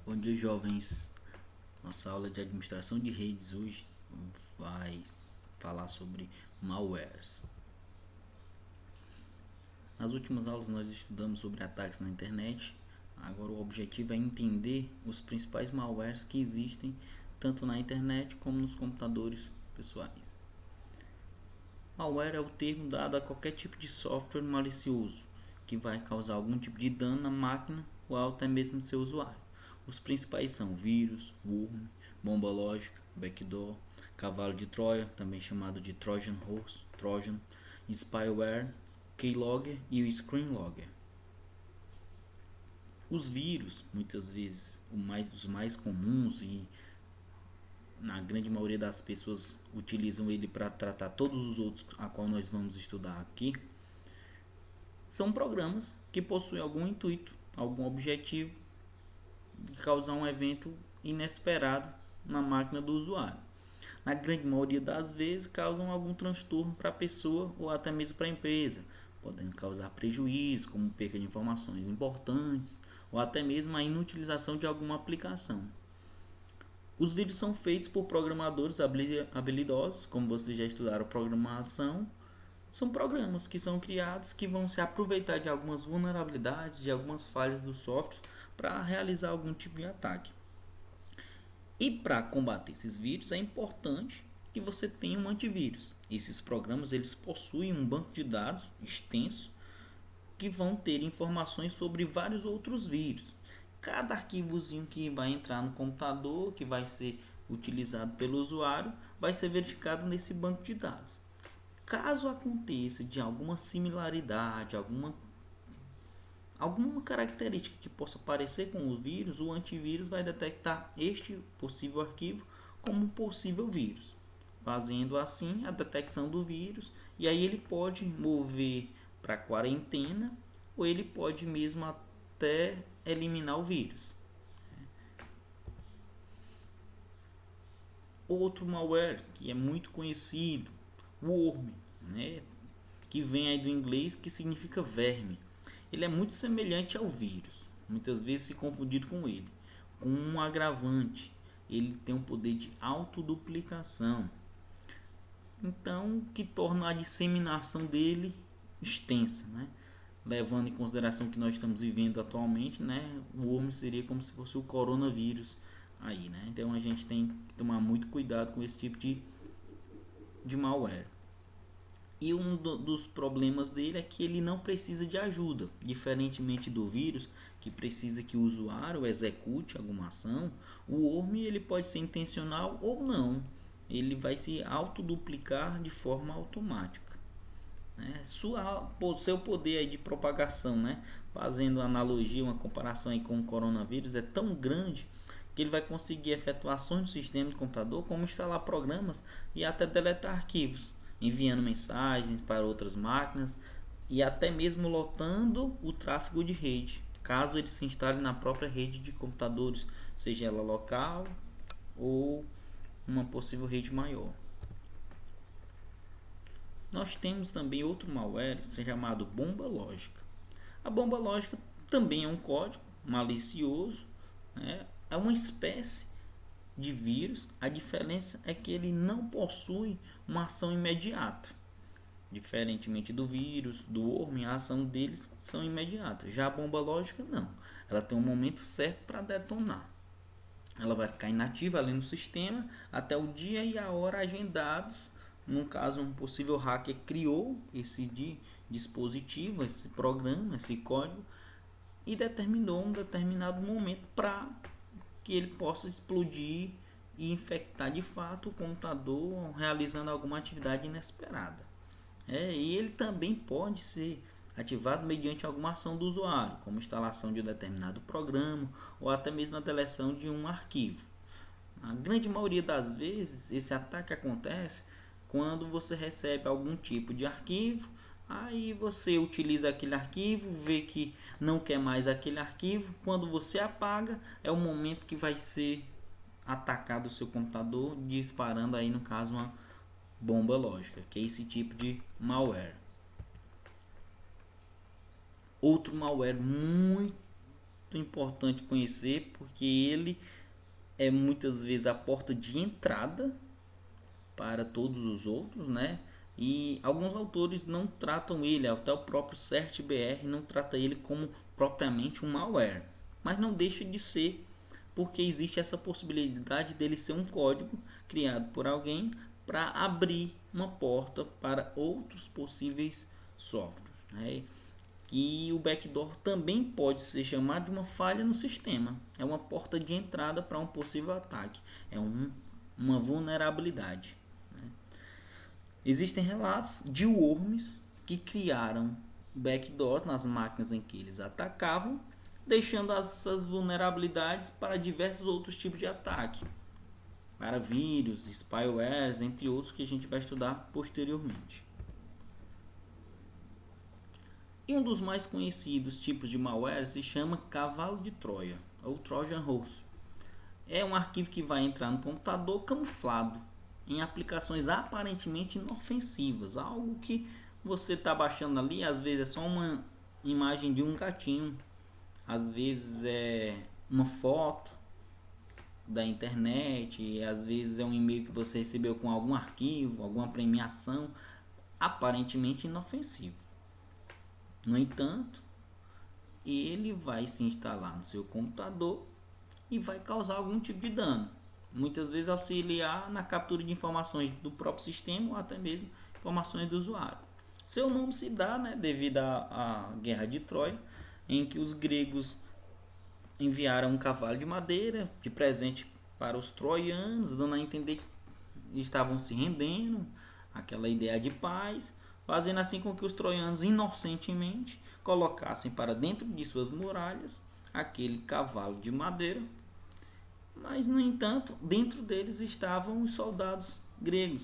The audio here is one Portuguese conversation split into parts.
Bom dia, jovens. Nossa aula de administração de redes hoje vai falar sobre malwares. Nas últimas aulas nós estudamos sobre ataques na internet. Agora o objetivo é entender os principais malwares que existem tanto na internet como nos computadores pessoais. Malware é o termo dado a qualquer tipo de software malicioso que vai causar algum tipo de dano na máquina ou até mesmo seu usuário. Os principais são vírus, worm, bomba lógica, backdoor, cavalo de Troia, também chamado de Trojan Horse, Trojan, spyware, keylogger e o screenlogger. Os vírus, muitas vezes os mais comuns e na grande maioria das pessoas utilizam ele para tratar todos os outros a qual nós vamos estudar aqui, são programas que possuem algum intuito, algum objetivo de causar um evento inesperado na máquina do usuário. Na grande maioria das vezes causam algum transtorno para a pessoa ou até mesmo para a empresa, podendo causar prejuízo, como perda de informações importantes ou até mesmo a inutilização de alguma aplicação. Os vídeos são feitos por programadores habilidosos, como vocês já estudaram programação. São programas que são criados que vão se aproveitar de algumas vulnerabilidades, de algumas falhas do software para realizar algum tipo de ataque. E para combater esses vírus é importante que você tenha um antivírus. Esses programas eles possuem um banco de dados extenso que vão ter informações sobre vários outros vírus. Cada arquivozinho que vai entrar no computador, que vai ser utilizado pelo usuário, vai ser verificado nesse banco de dados. Caso aconteça de alguma similaridade, alguma característica que possa parecer com o vírus, o antivírus vai detectar este possível arquivo como um possível vírus, fazendo assim a detecção do vírus, e aí ele pode mover para quarentena ou ele pode mesmo até eliminar o vírus. Outro malware que é muito conhecido, o worm, né? Que vem aí do inglês, que significa verme. Ele é muito semelhante ao vírus, muitas vezes se confundido com ele, com um agravante. Ele tem um poder de autoduplicação, então que torna a disseminação dele extensa, né? Levando em consideração que nós estamos vivendo atualmente, né? O worm seria como se fosse o coronavírus aí, né? Então a gente tem que tomar muito cuidado com esse tipo de malware. E dos problemas dele é que ele não precisa de ajuda, diferentemente do vírus que precisa que o usuário execute alguma ação. O worm ele pode ser intencional ou não, ele vai se autoduplicar de forma automática, né? Seu poder aí de propagação, né? Fazendo analogia, uma comparação aí com o coronavírus, é tão grande que ele vai conseguir efetuar ações no sistema de computador, como instalar programas e até deletar arquivos, enviando mensagens para outras máquinas e até mesmo lotando o tráfego de rede, caso ele se instale na própria rede de computadores, seja ela local ou uma possível rede maior. Nós temos também outro malware chamado bomba lógica. A bomba lógica também é um código malicioso, né? É uma espécie de vírus. A diferença é que ele não possui uma ação imediata. Diferentemente do vírus, do worm, a ação deles são imediatas. Já a bomba lógica não. Ela tem um momento certo para detonar. Ela vai ficar inativa ali no sistema até o dia e a hora agendados. No caso, um possível hacker criou esse dispositivo, esse programa, esse código e determinou um determinado momento para que ele possa explodir e infectar de fato o computador, realizando alguma atividade inesperada. E ele também pode ser ativado mediante alguma ação do usuário, como instalação de um determinado programa ou até mesmo a deleção de um arquivo. A grande maioria das vezes esse ataque acontece quando você recebe algum tipo de arquivo, aí você utiliza aquele arquivo, vê que não quer mais aquele arquivo, quando você apaga é o momento que vai ser atacado o seu computador, disparando aí no caso uma bomba lógica, que é esse tipo de malware. Outro malware muito muito importante conhecer, porque ele é muitas vezes a porta de entrada para todos os outros, né? E alguns autores não tratam ele, até o próprio CertBR não trata ele como propriamente um malware, mas não deixa de ser, porque existe essa possibilidade dele ser um código criado por alguém para abrir uma porta para outros possíveis softwares, né? Que o backdoor também pode ser chamado de uma falha no sistema, é uma porta de entrada para um possível ataque, é uma vulnerabilidade. Existem relatos de worms que criaram backdoor nas máquinas em que eles atacavam, deixando essas vulnerabilidades para diversos outros tipos de ataque, para vírus, spywares, entre outros que a gente vai estudar posteriormente. E um dos mais conhecidos tipos de malware se chama cavalo de Troia, ou Trojan Horse. É um arquivo que vai entrar no computador camuflado em aplicações aparentemente inofensivas, algo que você está baixando ali, às vezes é só uma imagem de um gatinho, às vezes é uma foto da internet, e às vezes é um e-mail que você recebeu com algum arquivo, alguma premiação, aparentemente inofensivo. No entanto, ele vai se instalar no seu computador e vai causar algum tipo de dano. Muitas vezes auxiliar na captura de informações do próprio sistema ou até mesmo informações do usuário. Seu nome se dá, né, devido à Guerra de Troia, em que os gregos enviaram um cavalo de madeira de presente para os troianos, dando a entender que estavam se rendendo àquela ideia de paz, fazendo assim com que os troianos inocentemente colocassem para dentro de suas muralhas aquele cavalo de madeira. Mas, no entanto, dentro deles estavam os soldados gregos,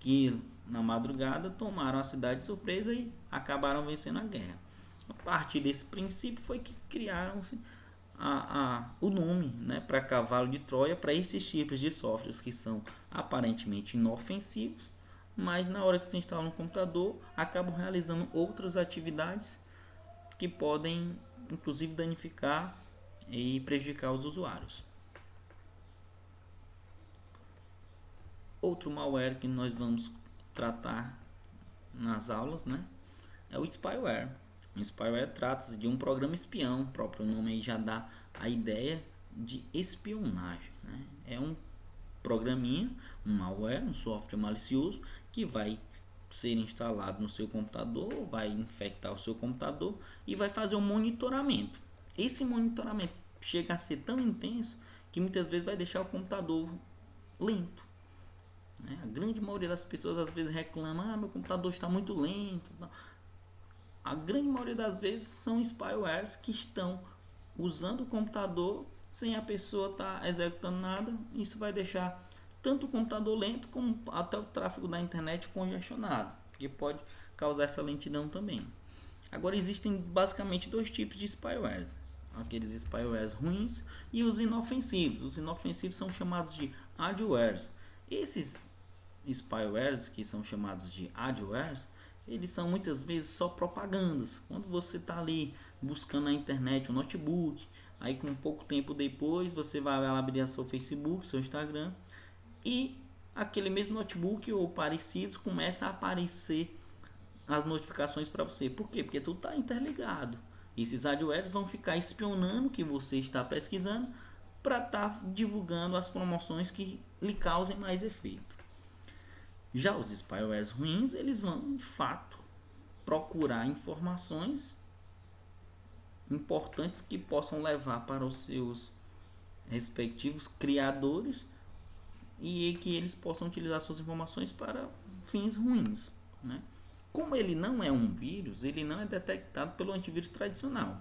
que na madrugada tomaram a cidade de surpresa e acabaram vencendo a guerra. A partir desse princípio foi que criaram-se o nome, né, para cavalo de Troia, para esses tipos de softwares que são aparentemente inofensivos, mas na hora que se instala no computador acabam realizando outras atividades que podem inclusive danificar e prejudicar os usuários. Outro malware que nós vamos tratar nas aulas, né, é o spyware. O spyware trata-se de um programa espião, o próprio nome aí já dá a ideia de espionagem, né? É um programinha, um malware, um software malicioso que vai ser instalado no seu computador, vai infectar o seu computador e vai fazer um monitoramento. Esse monitoramento chega a ser tão intenso que muitas vezes vai deixar o computador lento. A grande maioria das pessoas às vezes reclama: meu computador está muito lento. A grande maioria das vezes são spywares que estão usando o computador sem a pessoa estar executando nada. Isso vai deixar tanto o computador lento como até o tráfego da internet congestionado, que pode causar essa lentidão também. Agora existem basicamente dois tipos de spywares: aqueles spywares ruins e os inofensivos. Os inofensivos são chamados de adwares. Esses spywares que são chamados de adwares, eles são muitas vezes só propagandas. Quando você está ali buscando na internet um notebook, aí com pouco tempo depois você vai abrir seu Facebook, seu Instagram, e aquele mesmo notebook ou parecidos começa a aparecer as notificações para você. Por quê? Porque tudo está interligado. Esses adwares vão ficar espionando o que você está pesquisando para estar divulgando as promoções que lhe causem mais efeito. Já os spywares ruins, eles vão de fato procurar informações importantes que possam levar para os seus respectivos criadores e que eles possam utilizar suas informações para fins ruins, né? Como ele não é um vírus, ele não é detectado pelo antivírus tradicional,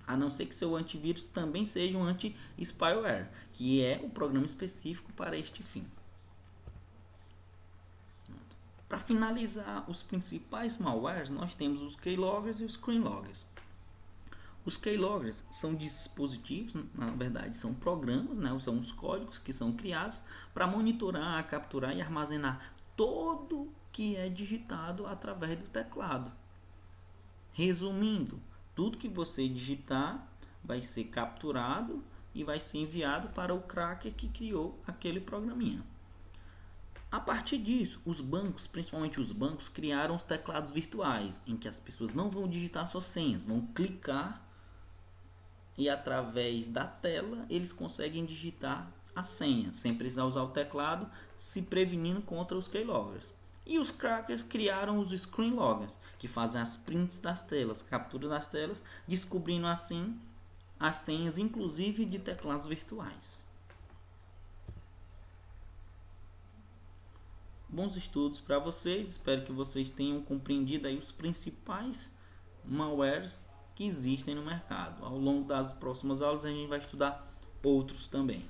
a não ser que seu antivírus também seja um anti-spyware, que é o programa específico para este fim. Para finalizar os principais malwares, nós temos os keyloggers e os screenloggers. Os keyloggers são dispositivos, na verdade são programas, né? São os códigos que são criados para monitorar, capturar e armazenar todo que é digitado através do teclado. Resumindo, tudo que você digitar vai ser capturado e vai ser enviado para o cracker que criou aquele programinha. A partir disso, os bancos, principalmente os bancos, criaram os teclados virtuais, em que as pessoas não vão digitar suas senhas, vão clicar e através da tela eles conseguem digitar a senha, sem precisar usar o teclado, se prevenindo contra os keyloggers. E os crackers criaram os screenloggers, que fazem as prints das telas, captura das telas, descobrindo assim as senhas, inclusive de teclados virtuais. Bons estudos para vocês, espero que vocês tenham compreendido aí os principais malwares que existem no mercado. Ao longo das próximas aulas a gente vai estudar outros também.